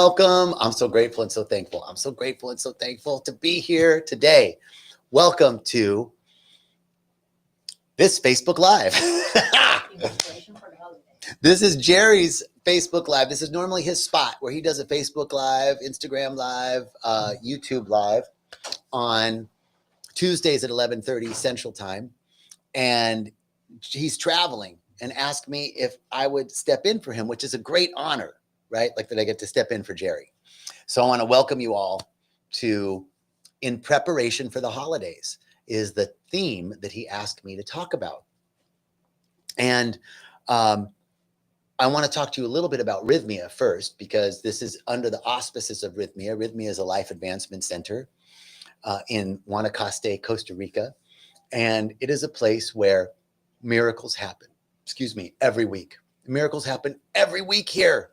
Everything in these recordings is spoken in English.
welcome. I'm so grateful and so thankful. I'm so grateful and so thankful to be here today. Welcome to this Facebook Live. This is Jerry's Facebook Live. This is normally his spot where he does a Facebook Live, Instagram Live, YouTube Live on Tuesdays at 11:30 Central Time. And he's traveling and asked me if I would step in for him, which is a great honor, right? Like that I get to step in for Jerry. So I want to welcome you all to In Preparation for the Holidays is the theme that he asked me to talk about. And I want to talk to you a little bit about Rythmia first, because this is under the auspices of Rythmia. Rythmia is a life advancement center in Guanacaste, Costa Rica. And it is a place where miracles happen, every week. Miracles happen every week here.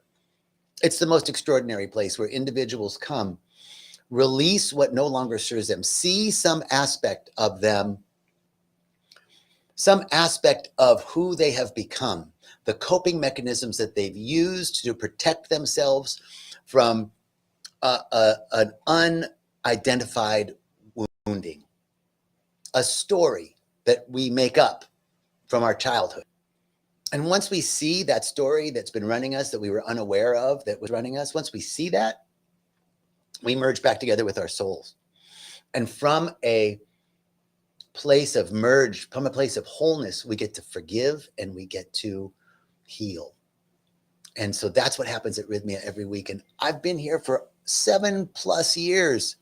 It's the most extraordinary place where individuals come, release what no longer serves them, see some aspect of them, some aspect of who they have become, the coping mechanisms that they've used to protect themselves from an unidentified wounding, a story that we make up from our childhood. And once we see that story that's been running us, that we were unaware of, that was running us, once we see that, we merge back together with our souls. And from a place of merge, from a place of wholeness, we get to forgive and we get to heal. And so that's what happens at Rythmia every week. And I've been here for 7+ years.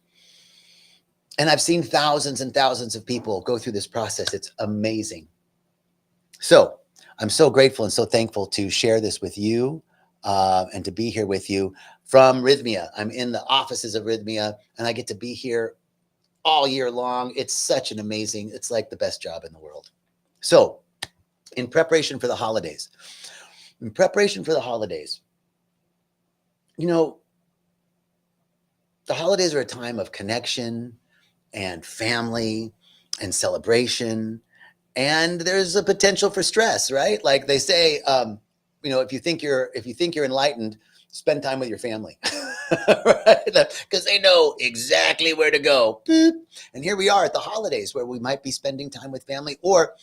And I've seen thousands and thousands of people go through this process. It's amazing. So I'm so grateful and so thankful to share this with you and to be here with you from Rythmia. I'm in the offices of Rythmia and I get to be here all year long. It's such an amazing, it's like the best job in the world. So in preparation for the holidays, you know, the holidays are a time of connection and family and celebration. And there's a potential for stress, right? Like they say, if you think you're enlightened, spend time with your family, right? Because they know exactly where to go. Boop. And here we are at the holidays where we might be spending time with family, or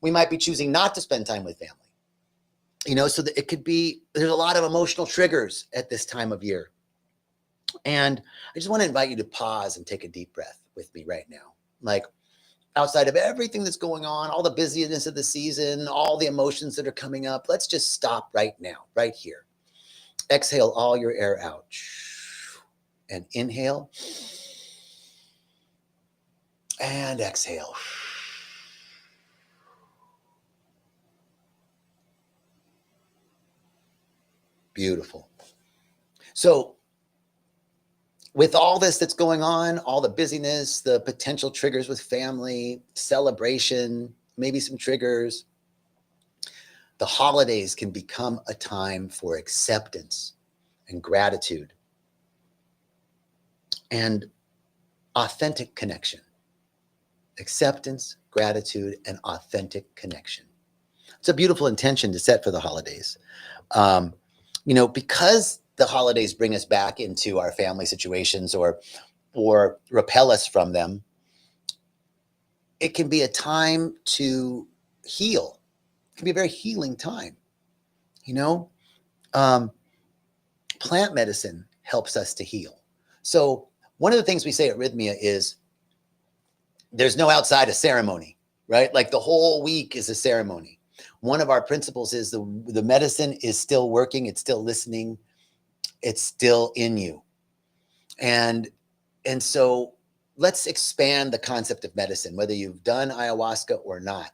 we might be choosing not to spend time with family. So that it could be, there's a lot of emotional triggers at this time of year. And I just want to invite you to pause and take a deep breath with me right now. Like, outside of everything that's going on, all the busyness of the season, all the emotions that are coming up, let's just stop right now, right here. Exhale all your air out. And inhale. And exhale. Beautiful. So, with all this that's going on, all the busyness, the potential triggers with family, celebration, maybe some triggers, the holidays can become a time for acceptance and gratitude and authentic connection. Acceptance, gratitude, and authentic connection. It's a beautiful intention to set for the holidays. Because the holidays bring us back into our family situations or repel us from them, it can be a time to heal. It can be a very healing time. Plant medicine helps us to heal. So one of the things we say at Rythmia is there's no outside of ceremony, right? Like the whole week is a ceremony. One of our principles is the medicine is still working. It's still listening. It's still in you. And so let's expand the concept of medicine, whether you've done ayahuasca or not.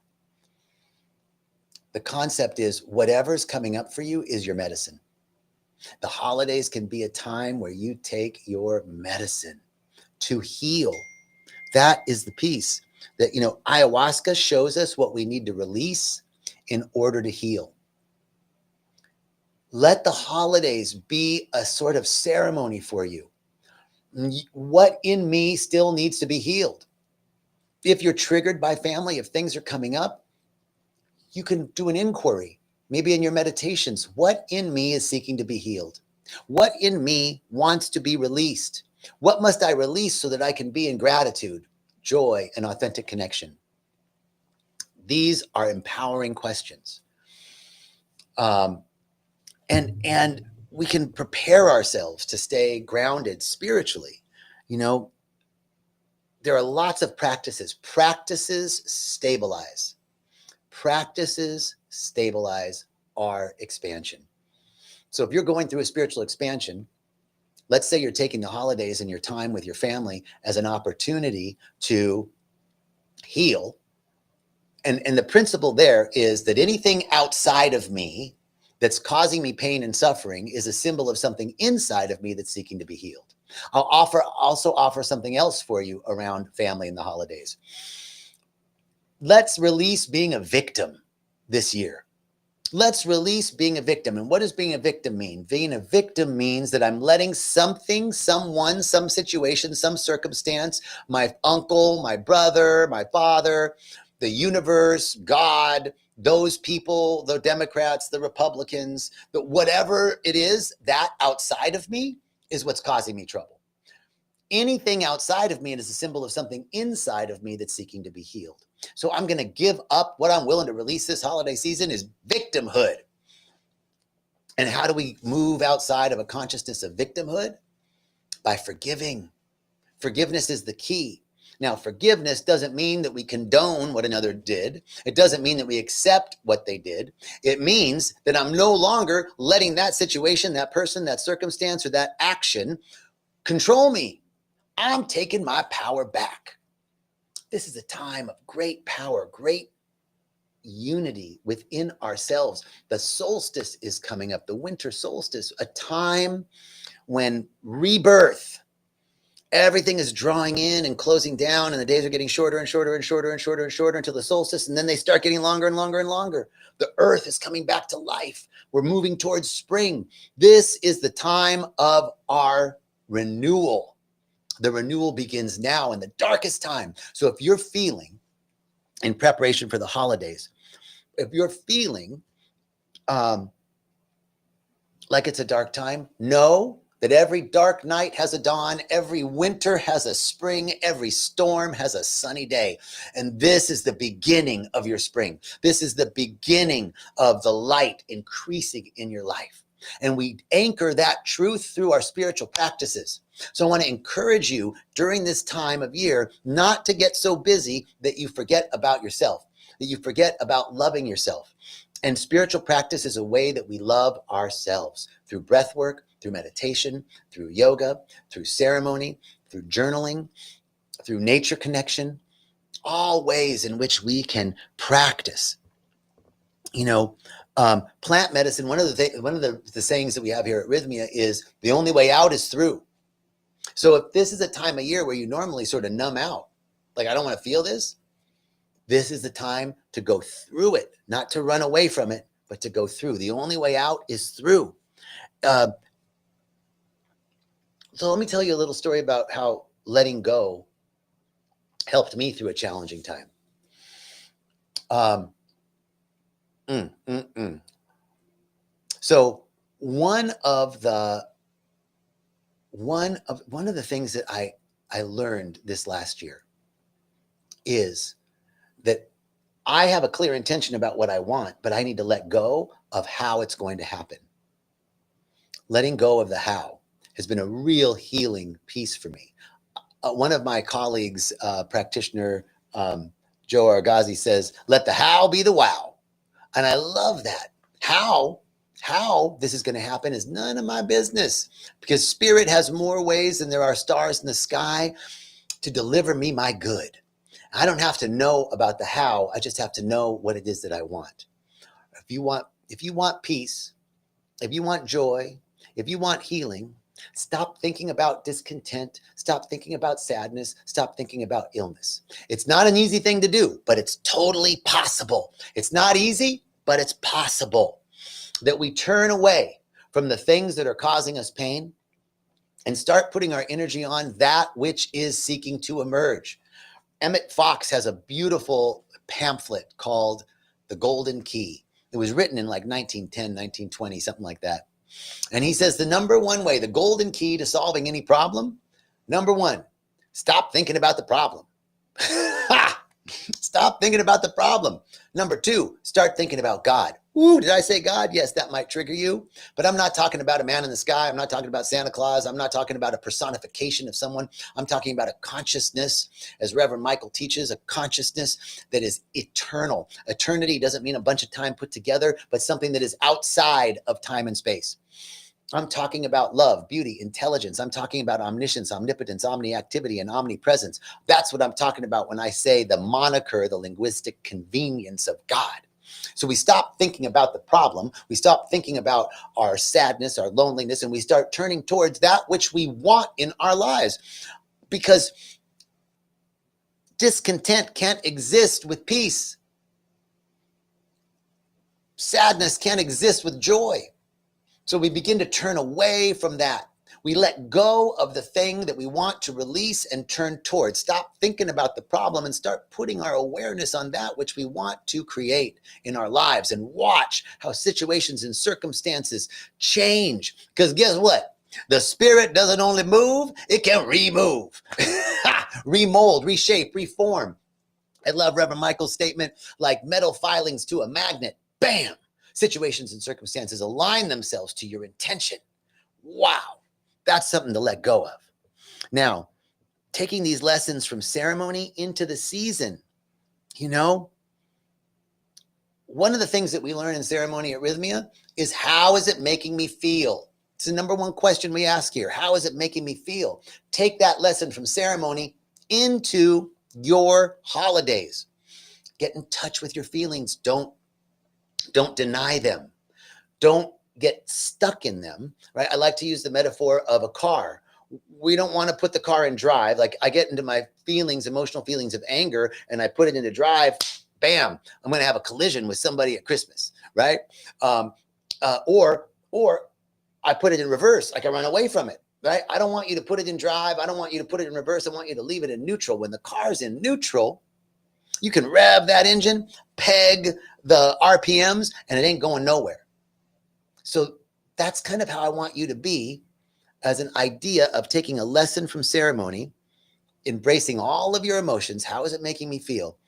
The concept is whatever's coming up for you is your medicine. The holidays can be a time where you take your medicine to heal. That is the piece that, ayahuasca shows us what we need to release in order to heal. Let the holidays be a sort of ceremony for you. What in me still needs to be healed? If you're triggered by family, if things are coming up, you can do an inquiry, maybe in your meditations. What in me is seeking to be healed? What in me wants to be released? What must I release so that I can be in gratitude, joy, and authentic connection? These are empowering questions. Um, and we can prepare ourselves to stay grounded spiritually. You know, there are lots of practices. Practices stabilize. Practices stabilize our expansion. So if you're going through a spiritual expansion, let's say you're taking the holidays and your time with your family as an opportunity to heal. And the principle there is that anything outside of me that's causing me pain and suffering is a symbol of something inside of me that's seeking to be healed. I'll also offer something else for you around family in the holidays. Let's release being a victim this year. Let's release being a victim. And what does being a victim mean? Being a victim means that I'm letting something, someone, some situation, some circumstance, my uncle, my brother, my father, the universe, God, those people, the Democrats, the Republicans, whatever it is, that outside of me is what's causing me trouble. Anything outside of me is a symbol of something inside of me that's seeking to be healed. So I'm going to give up. What I'm willing to release this holiday season is victimhood. And how do we move outside of a consciousness of victimhood? By forgiving. Forgiveness is the key. Now, forgiveness doesn't mean that we condone what another did. It doesn't mean that we accept what they did. It means that I'm no longer letting that situation, that person, that circumstance, or that action control me. I'm taking my power back. This is a time of great power, great unity within ourselves. The solstice is coming up, the winter solstice, a time when rebirth, everything is drawing in and closing down, and the days are getting shorter and shorter and shorter and shorter and shorter until the solstice, and then they start getting longer and longer and longer. The earth is coming back to life. We're moving towards spring. This is the time of our renewal. The renewal begins now in the darkest time. So if you're feeling, in preparation for the holidays, if you're feeling like it's a dark time, know that every dark night has a dawn, every winter has a spring, every storm has a sunny day. And this is the beginning of your spring. This is the beginning of the light increasing in your life. And we anchor that truth through our spiritual practices. So I want to encourage you during this time of year not to get so busy that you forget about yourself, that you forget about loving yourself. And spiritual practice is a way that we love ourselves through breath work, through meditation, through yoga, through ceremony, through journaling, through nature connection, all ways in which we can practice. You know, plant medicine, one of the sayings that we have here at Rythmia is the only way out is through. So if this is a time of year where you normally sort of numb out, like I don't want to feel this, this is the time to go through it, not to run away from it, but to go through. The only way out is through. So let me tell you a little story about how letting go helped me through a challenging time. So one of the things that I learned this last year is that I have a clear intention about what I want, but I need to let go of how it's going to happen. Letting go of the how has been a real healing piece for me. One of my colleagues, practitioner Joe Argazzi, says, let the how be the wow. And I love that. How this is going to happen is none of my business, because spirit has more ways than there are stars in the sky to deliver me my good. I don't have to know about the how. I just have to know what it is that I want. If you want peace, if you want joy, if you want healing, stop thinking about discontent. Stop thinking about sadness. Stop thinking about illness. It's not an easy thing to do, but it's totally possible. It's not easy, but it's possible that we turn away from the things that are causing us pain and start putting our energy on that which is seeking to emerge. Emmett Fox has a beautiful pamphlet called The Golden Key. It was written in like 1910, 1920, something like that. And he says the number one way, the golden key to solving any problem, number one, stop thinking about the problem. Stop thinking about the problem. Number two, start thinking about God. Ooh, did I say God? Yes, that might trigger you. But I'm not talking about a man in the sky. I'm not talking about Santa Claus. I'm not talking about a personification of someone. I'm talking about a consciousness, as Reverend Michael teaches, a consciousness that is eternal. Eternity doesn't mean a bunch of time put together, but something that is outside of time and space. I'm talking about love, beauty, intelligence. I'm talking about omniscience, omnipotence, omniactivity, and omnipresence. That's what I'm talking about when I say the moniker, the linguistic convenience of God. So we stop thinking about the problem. We stop thinking about our sadness, our loneliness, and we start turning towards that which we want in our lives. Because discontent can't exist with peace. Sadness can't exist with joy. So we begin to turn away from that. We let go of the thing that we want to release and turn towards. Stop thinking about the problem and start putting our awareness on that which we want to create in our lives, and watch how situations and circumstances change. Because guess what? The spirit doesn't only move, it can remove, remold, reshape, reform. I love Reverend Michael's statement, like metal filings to a magnet. Bam! Situations and circumstances align themselves to your intention. Wow, that's something to let go of. Now, taking these lessons from ceremony into the season, one of the things that we learn in ceremony at Rythmia is, how is it making me feel? It's the number one question we ask here. How is it making me feel? Take that lesson from ceremony into your holidays. Get in touch with your feelings. Don't deny them. Don't get stuck in them, right? I like to use the metaphor of a car. We don't want to put the car in drive. Like, I get into my feelings, emotional feelings of anger, and I put it into drive. Bam, I'm going to have a collision with somebody at Christmas, right? Or I put it in reverse, like I run away from it, right? I don't want you to put it in drive. I don't want you to put it in reverse. I want you to leave it in neutral. When the car's in neutral, you can rev that engine, peg the RPMs, and it ain't going nowhere. So that's kind of how I want you to be, as an idea of taking a lesson from ceremony, embracing all of your emotions. How is it making me feel?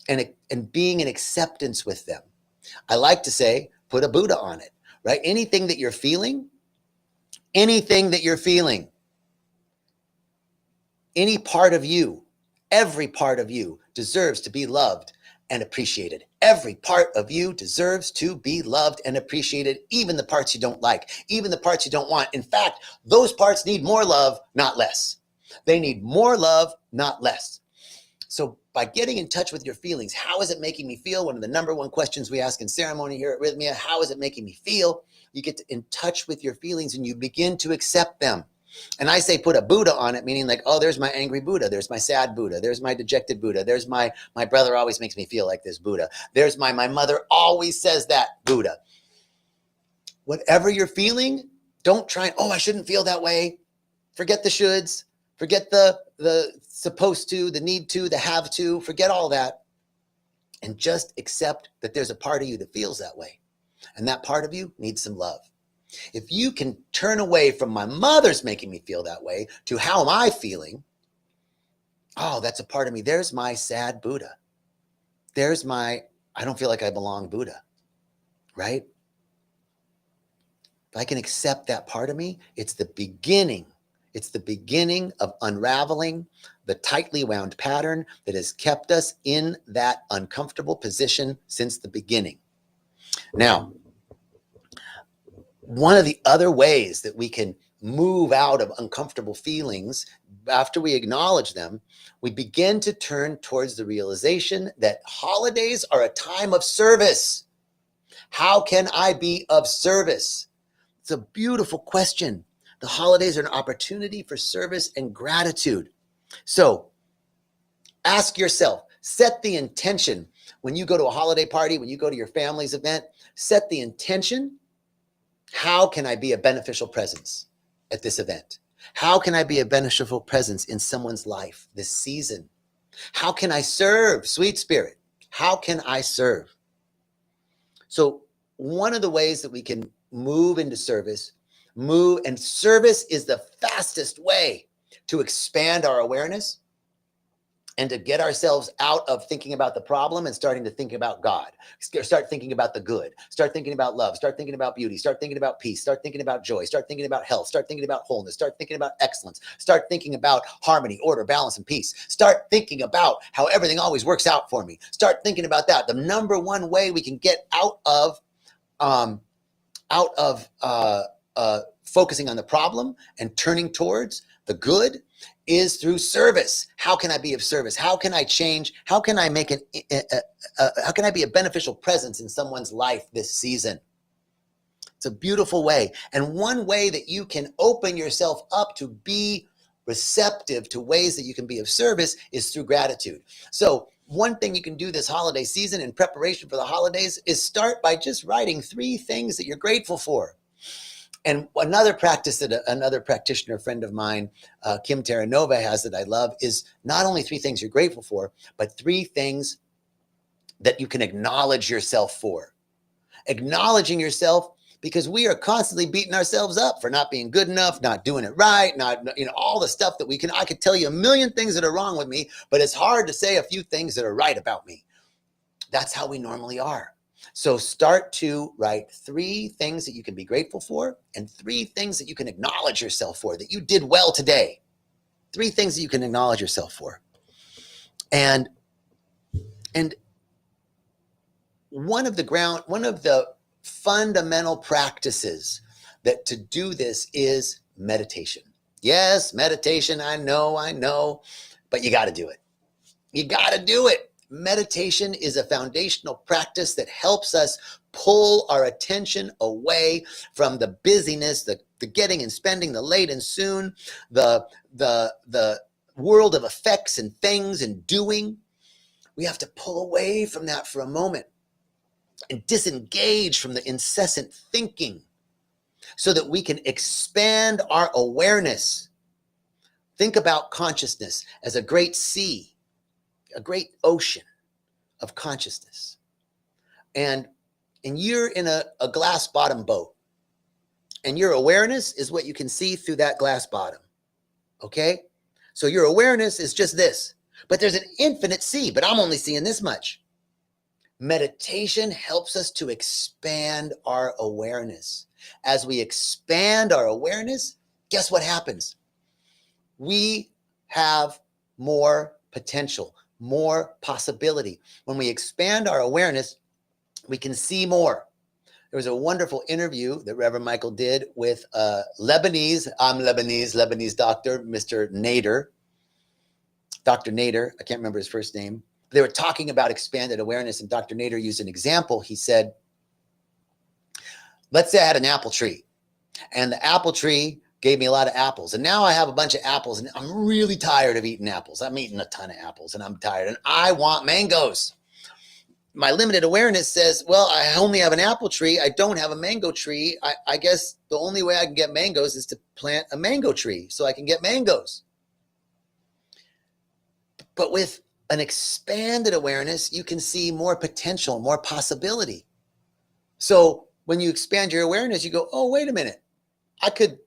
And being in acceptance with them. I like to say, put a Buddha on it, right? Anything that you're feeling, any part of you, every part of you deserves to be loved and appreciated. Every part of you deserves to be loved and appreciated, even the parts you don't like, even the parts you don't want. In fact, those parts need more love, not less. They need more love, not less. So by getting in touch with your feelings, how is it making me feel? One of the number one questions we ask in ceremony here at Rythmia, how is it making me feel? You get in touch with your feelings and you begin to accept them. And I say put a Buddha on it, meaning like, oh, there's my angry Buddha. There's my sad Buddha. There's my dejected Buddha. There's my brother always makes me feel like this Buddha. There's my mother always says that Buddha. Whatever you're feeling, don't try, oh, I shouldn't feel that way. Forget the shoulds. Forget the supposed to, the need to, the have to. Forget all that. And just accept that there's a part of you that feels that way. And that part of you needs some love. If you can turn away from my mother's making me feel that way to how am I feeling? Oh, that's a part of me. There's my sad Buddha. There's my, I don't feel like I belong Buddha, right? If I can accept that part of me, it's the beginning. It's the beginning of unraveling the tightly wound pattern that has kept us in that uncomfortable position since the beginning. Now, one of the other ways that we can move out of uncomfortable feelings after we acknowledge them, we begin to turn towards the realization that holidays are a time of service. How can I be of service? It's a beautiful question. The holidays are an opportunity for service and gratitude. So ask yourself, set the intention when you go to a holiday party, when you go to your family's event, set the intention. How can I be a beneficial presence at this event? How can I be a beneficial presence in someone's life this season? How can I serve, sweet spirit? How can I serve? So one of the ways that we can move into service, and service is the fastest way to expand our awareness and to get ourselves out of thinking about the problem and starting to think about God. Start thinking about the good. Start thinking about love. Start thinking about beauty. Start thinking about peace. Start thinking about joy. Start thinking about health. Start thinking about wholeness. Start thinking about excellence. Start thinking about harmony, order, balance, and peace. Start thinking about how everything always works out for me. Start thinking about that. The number one way we can get out of focusing on the problem and turning towards the good is through service. How can I be of service? How can I change? How can I make how can I be a beneficial presence in someone's life this season? It's a beautiful way. And one way that you can open yourself up to be receptive to ways that you can be of service is through gratitude. So one thing you can do this holiday season in preparation for the holidays is start by just writing 3 things that you're grateful for. And another practice that another practitioner friend of mine, Kim Terranova, has that I love is not only 3 things you're grateful for, but 3 things that you can acknowledge yourself for. Acknowledging yourself, because we are constantly beating ourselves up for not being good enough, not doing it right, not, all the stuff that I could tell you a million things that are wrong with me, but it's hard to say a few things that are right about me. That's how we normally are. So start to write 3 things that you can be grateful for and 3 things that you can acknowledge yourself for, that you did well today. 3 things that you can acknowledge yourself for. And one of the fundamental practices that to do this is meditation. Yes, meditation, I know, but you got to do it. You got to do it. Meditation is a foundational practice that helps us pull our attention away from the busyness, the getting and spending, the late and soon, the world of effects and things and doing. We have to pull away from that for a moment and disengage from the incessant thinking so that we can expand our awareness. Think about consciousness as a great sea, a great ocean of consciousness. And you're in a glass bottom boat. And your awareness is what you can see through that glass bottom. Okay? So your awareness is just this. But there's an infinite sea, but I'm only seeing this much. Meditation helps us to expand our awareness. As we expand our awareness, guess what happens? We have more potential, more possibility. When we expand our awareness, we can see more. There was a wonderful interview that Reverend Michael did with Lebanese doctor, Mr. Nader. Dr. Nader, I can't remember his first name. They were talking about expanded awareness, and Dr. Nader used an example. He said, let's say I had an apple tree, and the apple tree gave me a lot of apples. And now I have a bunch of apples, and I'm really tired of eating apples. I'm eating a ton of apples, and I'm tired, and I want mangoes. My limited awareness says, well, I only have an apple tree. I don't have a mango tree. I guess the only way I can get mangoes is to plant a mango tree so I can get mangoes. But with an expanded awareness, you can see more potential, more possibility. So when you expand your awareness, you go, oh, wait a minute. I could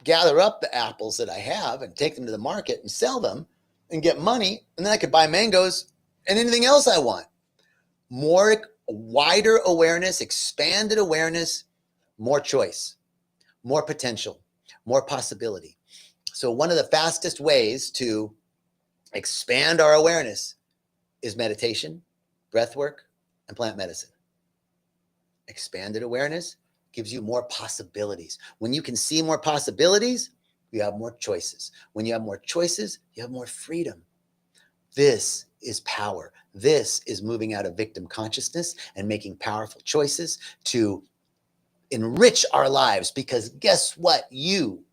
gather up the apples that I have and take them to the market and sell them and get money. And then I could buy mangoes and anything else I want. More, wider awareness, expanded awareness, more choice, more potential, more possibility. So one of the fastest ways to expand our awareness is meditation, breath work, and plant medicine. Expanded awareness gives you more possibilities. When you can see more possibilities, you have more choices. When you have more choices, you have more freedom. This is power. This is moving out of victim consciousness and making powerful choices to enrich our lives, because guess what? You,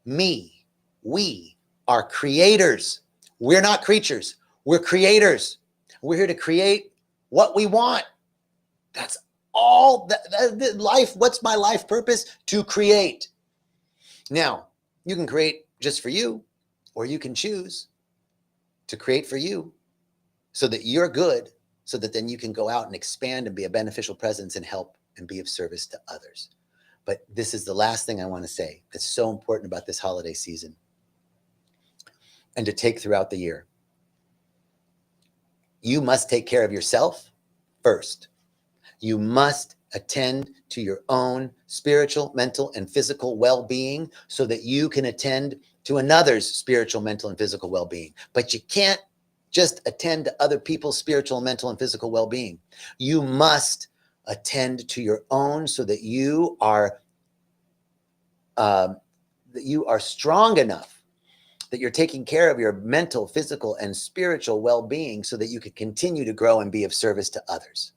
me, we are creators. We're not creatures. We're creators. We're here to create what we want. That's all that life. What's my life purpose? To create. Now, you can create just for you, or you can choose to create for you so that you're good, so that then you can go out and expand and be a beneficial presence and help and be of service to others. But this is the last thing I want to say that's so important about this holiday season and to take throughout the year. You must take care of yourself first. You must attend to your own spiritual, mental, and physical well-being so that you can attend to another's spiritual, mental, and physical well-being. But you can't just attend to other people's spiritual, mental, and physical well-being. You must attend to your own so that you are strong enough that you're taking care of your mental, physical, and spiritual well-being so that you can continue to grow and be of service to others.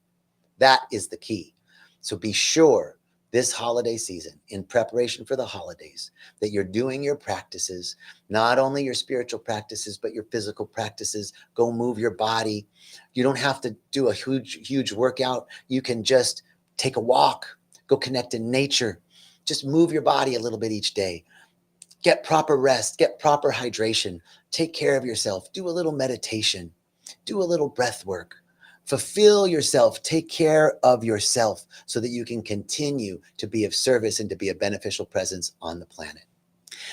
That is the key. So be sure this holiday season, in preparation for the holidays, that you're doing your practices, not only your spiritual practices, but your physical practices. Go move your body. You don't have to do a huge workout. You can just take a walk, go connect in nature. Just move your body a little bit each day. Get proper rest, get proper hydration, take care of yourself, do a little meditation, do a little breath work. Fulfill yourself, take care of yourself so that you can continue to be of service and to be a beneficial presence on the planet.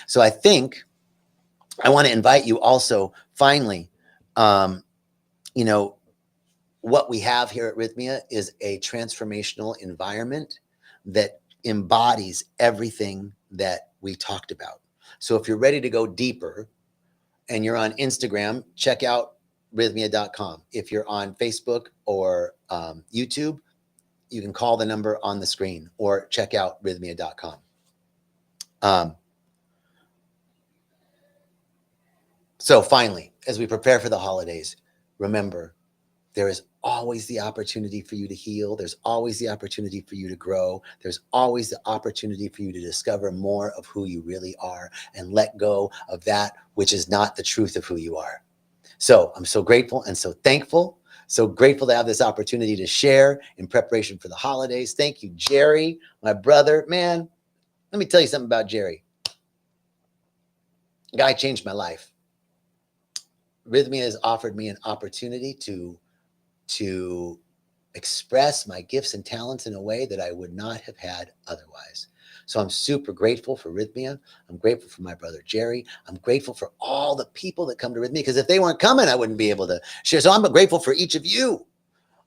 So I think I want to invite you also, finally, you know, what we have here at Rythmia is a transformational environment that embodies everything that we talked about. So if you're ready to go deeper and you're on Instagram, check out rythmia.com. If you're on Facebook or YouTube, you can call the number on the screen or check out rythmia.com. So finally, as we prepare for the holidays, remember, there is always the opportunity for you to heal. There's always the opportunity for you to grow. There's always the opportunity for you to discover more of who you really are and let go of that which is not the truth of who you are. So I'm so grateful and so thankful. So grateful to have this opportunity to share in preparation for the holidays. Thank you, Jerry, my brother. Man, let me tell you something about Jerry. The guy changed my life. Rythmia has offered me an opportunity to express my gifts and talents in a way that I would not have had otherwise. So I'm super grateful for Rythmia. I'm grateful for my brother Jerry. I'm grateful for all the people that come to Rythmia, because if they weren't coming, I wouldn't be able to share. So I'm grateful for each of you.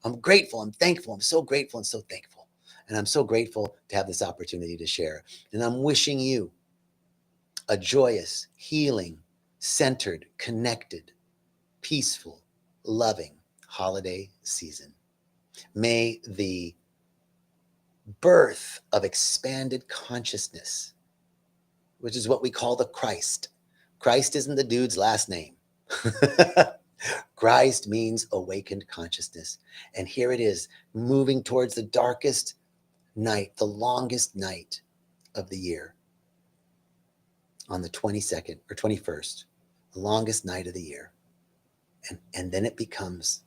I'm grateful. I'm thankful. I'm so grateful and so thankful. And I'm so grateful to have this opportunity to share. And I'm wishing you a joyous, healing, centered, connected, peaceful, loving holiday season. May the birth of expanded consciousness, which is what we call the Christ. Christ isn't the dude's last name. Christ means awakened consciousness. And here it is, moving towards the darkest night, the longest night of the year, on the 22nd or 21st, the longest night of the year. And then it becomes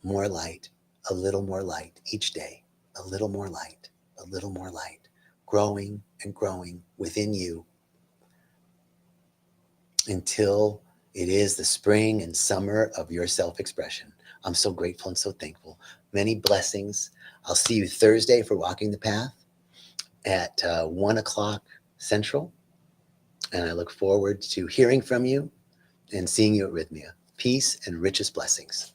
more light, a little more light each day, a little more light, a little more light, growing and growing within you until it is the spring and summer of your self-expression. I'm so grateful and so thankful. Many blessings. I'll see you Thursday for Walking the Path at 1 o'clock Central. And I look forward to hearing from you and seeing you at Rythmia. Peace and richest blessings.